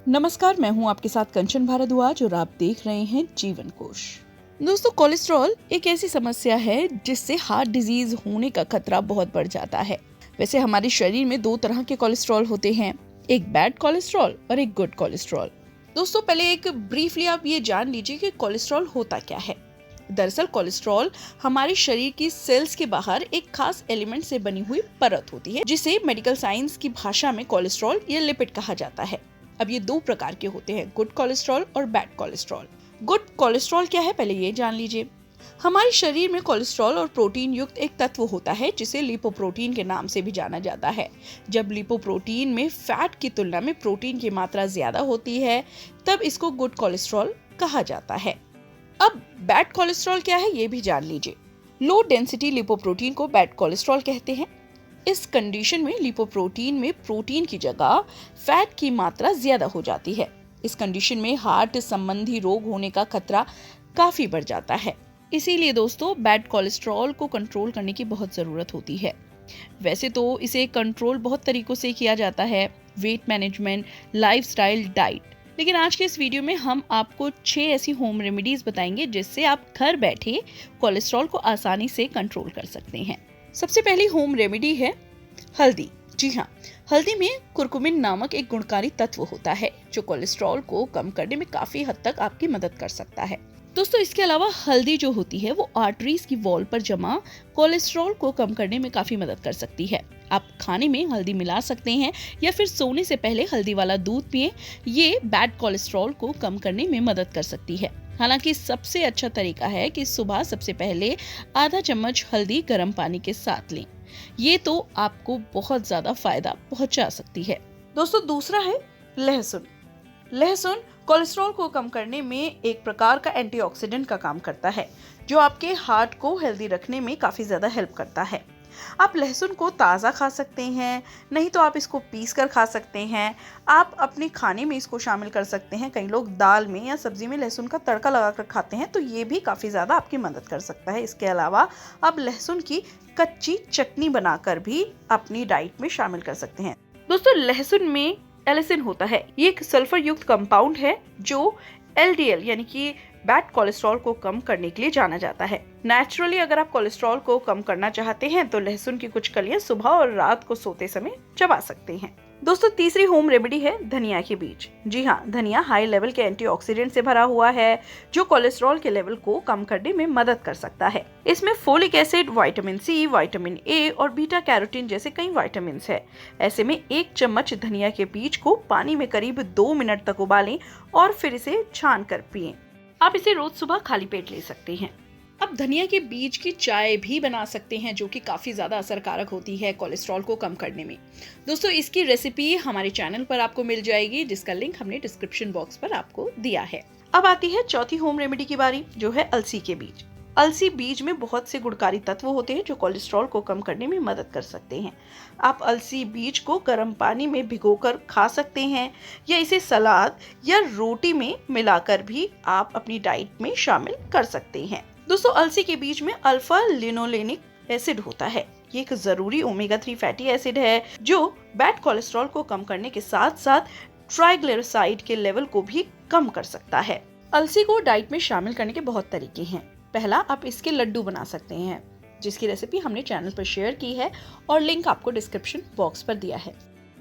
नमस्कार, मैं हूं आपके साथ कंचन भारद्वाज और आप देख रहे हैं जीवन कोश। दोस्तों, कोलेस्ट्रॉल एक ऐसी समस्या है जिससे हार्ट डिजीज होने का खतरा बहुत बढ़ जाता है। वैसे हमारे शरीर में दो तरह के कोलेस्ट्रॉल होते हैं, एक बैड कोलेस्ट्रॉल और एक गुड कोलेस्ट्रॉल। दोस्तों, पहले एक ब्रीफली आप ये जान लीजिए कि कोलेस्ट्रॉल होता क्या है। दरअसल कोलेस्ट्रॉल हमारे शरीर की सेल्स के बाहर एक खास एलिमेंट से बनी हुई परत होती है, जिसे मेडिकल साइंस की भाषा में कोलेस्ट्रॉल या लिपिड कहा जाता है। अब ये दो प्रकार के होते हैं, गुड कोलेस्ट्रॉल और बैड कोलेस्ट्रॉल। गुड कोलेस्ट्रॉल क्या है, पहले ये जान लीजिए। हमारे शरीर में कोलेस्ट्रॉल और प्रोटीन युक्त एक तत्व होता है जिसे लिपोप्रोटीन के नाम से भी जाना जाता है। जब लिपोप्रोटीन में फैट की तुलना में प्रोटीन की मात्रा ज्यादा होती है, तब इसको गुड कोलेस्ट्रॉल कहा जाता है। अब बैड कोलेस्ट्रॉल क्या है, ये भी जान लीजिए। लो डेंसिटी लिपोप्रोटीन को बैड कोलेस्ट्रॉल कहते हैं। इस कंडीशन में लिपोप्रोटीन में प्रोटीन की जगह फैट की मात्रा ज्यादा हो जाती है। इस कंडीशन में हार्ट संबंधी रोग होने का खतरा काफी बढ़ जाता है। इसीलिए दोस्तों, बैड कोलेस्ट्रॉल को कंट्रोल करने की बहुत जरूरत होती है। वैसे तो इसे कंट्रोल बहुत तरीकों से किया जाता है, वेट मैनेजमेंट, लाइफस्टाइल, डाइट। लेकिन आज के इस वीडियो में हम आपको 6 ऐसी होम रेमेडीज बताएंगे जिससे आप घर बैठे कोलेस्ट्रॉल को आसानी से कंट्रोल कर सकते हैं। सबसे पहली होम रेमेडी है हल्दी। जी हाँ, हल्दी में कुरकुमिन नामक एक गुणकारी तत्व होता है जो कोलेस्ट्रॉल को कम करने में काफी हद तक आपकी मदद कर सकता है। दोस्तों, इसके अलावा हल्दी जो होती है वो आर्टरीज की वॉल पर जमा कोलेस्ट्रॉल को कम करने में काफी मदद कर सकती है। आप खाने में हल्दी मिला सकते हैं या फिर सोने से पहले हल्दी वाला दूध पिए। ये बैड कोलेस्ट्रॉल को कम करने में मदद कर सकती है। हालांकि सबसे अच्छा तरीका है कि सुबह सबसे पहले आधा चम्मच हल्दी गर्म पानी के साथ लें। ये तो आपको बहुत ज्यादा फायदा पहुंचा सकती है। दोस्तों, दूसरा है लहसुन। लहसुन कोलेस्ट्रॉल को कम करने में एक प्रकार का एंटीऑक्सीडेंट का काम करता है जो आपके हार्ट को हेल्दी रखने में काफी ज्यादा हेल्प करता है। आप लहसुन को ताज़ा खा सकते हैं, नहीं तो आप इसको पीस कर खा सकते हैं। आप अपने खाने में इसको शामिल कर सकते हैं। कई लोग दाल में या सब्जी में लहसुन का तड़का लगाकर खाते हैं, तो ये भी काफ़ी ज़्यादा आपकी मदद कर सकता है। इसके अलावा आप लहसुन की कच्ची चटनी बनाकर भी अपनी डाइट में शामिल कर सकते हैं। दोस्तों, लहसुन में एलिसिन होता है। ये एक सल्फर युक्त कंपाउंड है जो LDL यानी कि बैड कोलेस्ट्रॉल को कम करने के लिए जाना जाता है। नेचुरली अगर आप कोलेस्ट्रॉल को कम करना चाहते हैं तो लहसुन की कुछ कलियां सुबह और रात को सोते समय चबा सकते हैं। दोस्तों, तीसरी होम रेमेडी है धनिया के बीज। जी हाँ, धनिया हाई लेवल के एंटीऑक्सीडेंट से भरा हुआ है जो कोलेस्ट्रॉल के लेवल को कम करने में मदद कर सकता है। इसमें folic acid, vitamin C, vitamin A और बीटा कैरोटीन जैसे कई विटामिन है। ऐसे में 1 चम्मच धनिया के बीज को पानी में करीब 2 मिनट तक उबालें और फिर इसे छान कर पिएं। आप इसे रोज सुबह खाली पेट ले सकते हैं। अब धनिया के बीज की चाय भी बना सकते हैं जो कि काफी ज्यादा असरकारक होती है कोलेस्ट्रॉल को कम करने में। दोस्तों, इसकी रेसिपी हमारे चैनल पर आपको मिल जाएगी, जिसका लिंक हमने डिस्क्रिप्शन बॉक्स पर आपको दिया है। अब आती है चौथी होम रेमेडी की बारी, जो है अलसी के बीज। अलसी बीज में बहुत से गुणकारी तत्व होते हैं जो कोलेस्ट्रॉल को कम करने में मदद कर सकते हैं। आप अलसी बीज को गर्म पानी में भिगोकर खा सकते हैं या इसे सलाद या रोटी में मिलाकर भी आप अपनी डाइट में शामिल कर सकते हैं। दोस्तों, अलसी के बीज में अल्फा लिनोलेनिक एसिड होता है। ये एक जरूरी ओमेगा 3 फैटी एसिड है जो बैड कोलेस्ट्रॉल को कम करने के साथ साथ ट्राइग्लिसराइड के लेवल को भी कम कर सकता है। अलसी को डाइट में शामिल करने के बहुत तरीके हैं। पहला, आप इसके लड्डू बना सकते हैं, जिसकी रेसिपी हमने चैनल पर शेयर की है और लिंक आपको डिस्क्रिप्शन बॉक्स पर दिया है।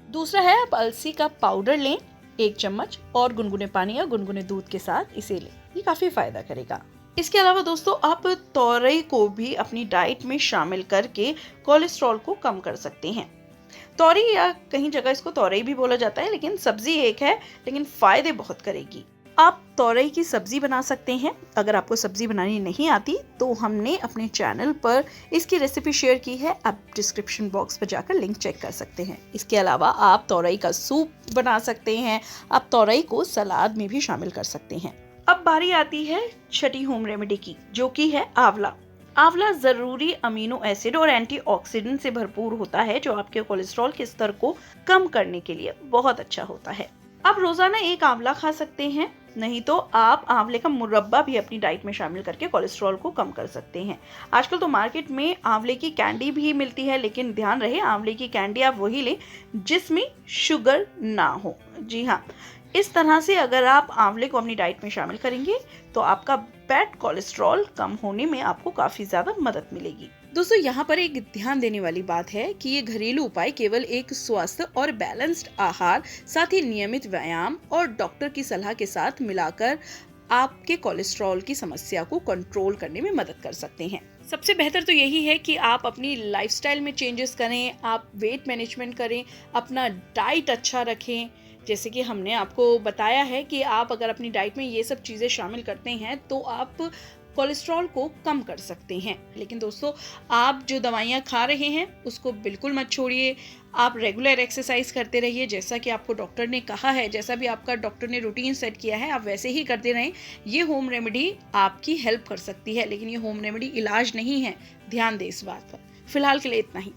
दूसरा है, आप अलसी का पाउडर लें 1 चम्मच और गुनगुने पानी या गुनगुने दूध के साथ इसे लें। ये काफी फायदा करेगा। इसके अलावा दोस्तों, आप तोरई को भी अपनी डाइट में शामिल करके कोलेस्ट्रॉल को कम कर सकते हैं। तोरई या कहीं जगह इसको तोरई भी बोला जाता है, लेकिन सब्जी एक है, लेकिन फायदे बहुत करेगी। आप तोरई की सब्जी बना सकते हैं। अगर आपको सब्जी बनानी नहीं आती तो हमने अपने चैनल पर इसकी रेसिपी शेयर की है, आप डिस्क्रिप्शन बॉक्स पर जाकर लिंक चेक कर सकते हैं। इसके अलावा आप तोरई का सूप बना सकते हैं। आप तोरई को सलाद में भी शामिल कर सकते हैं। अब बारी आती है छठी होम रेमेडी की, जो कि है आंवला। आंवला जरूरी अमीनो एसिड और एंटीऑक्सीडेंट से भरपूर होता है जो आपके कोलेस्ट्रॉल के स्तर को कम करने के लिए बहुत अच्छा होता है। आप रोजाना 1 आंवला खा सकते हैं। नहीं तो आप आंवले का मुरब्बा भी अपनी डाइट में शामिल करके कोलेस्ट्रॉल को कम कर सकते हैं। आजकल तो मार्केट में आंवले की कैंडी भी मिलती है, लेकिन ध्यान रहे आंवले की कैंडी आप वही लें जिसमें शुगर ना हो। जी हाँ, इस तरह से अगर आप आंवले को अपनी डाइट में शामिल करेंगे तो आपका बैड कोलेस्ट्रॉल कम होने में आपको काफ़ी ज़्यादा मदद मिलेगी। दोस्तों, यहाँ पर एक ध्यान देने वाली बात है कि ये घरेलू उपाय केवल एक स्वस्थ और बैलेंस्ड आहार, साथ ही नियमित व्यायाम और डॉक्टर की सलाह के साथ मिलाकर आपके कोलेस्ट्रॉल की समस्या को कंट्रोल करने में मदद कर सकते हैं। सबसे बेहतर तो यही है कि आप अपनी लाइफस्टाइल में चेंजेस करें, आप वेट मैनेजमेंट करें, अपना डाइट अच्छा रखें। जैसे कि हमने आपको बताया है कि आप अगर अपनी डाइट में ये सब चीज़ें शामिल करते हैं तो आप कोलेस्ट्रॉल को कम कर सकते हैं। लेकिन दोस्तों, आप जो दवाइयाँ खा रहे हैं उसको बिल्कुल मत छोड़िए। आप रेगुलर एक्सरसाइज करते रहिए, जैसा कि आपको डॉक्टर ने कहा है, जैसा भी आपका डॉक्टर ने रूटीन सेट किया है आप वैसे ही करते रहें। ये होम रेमेडी आपकी हेल्प कर सकती है, लेकिन ये होम रेमेडी इलाज नहीं है, ध्यान दें इस बात पर। फिलहाल के लिए इतना ही।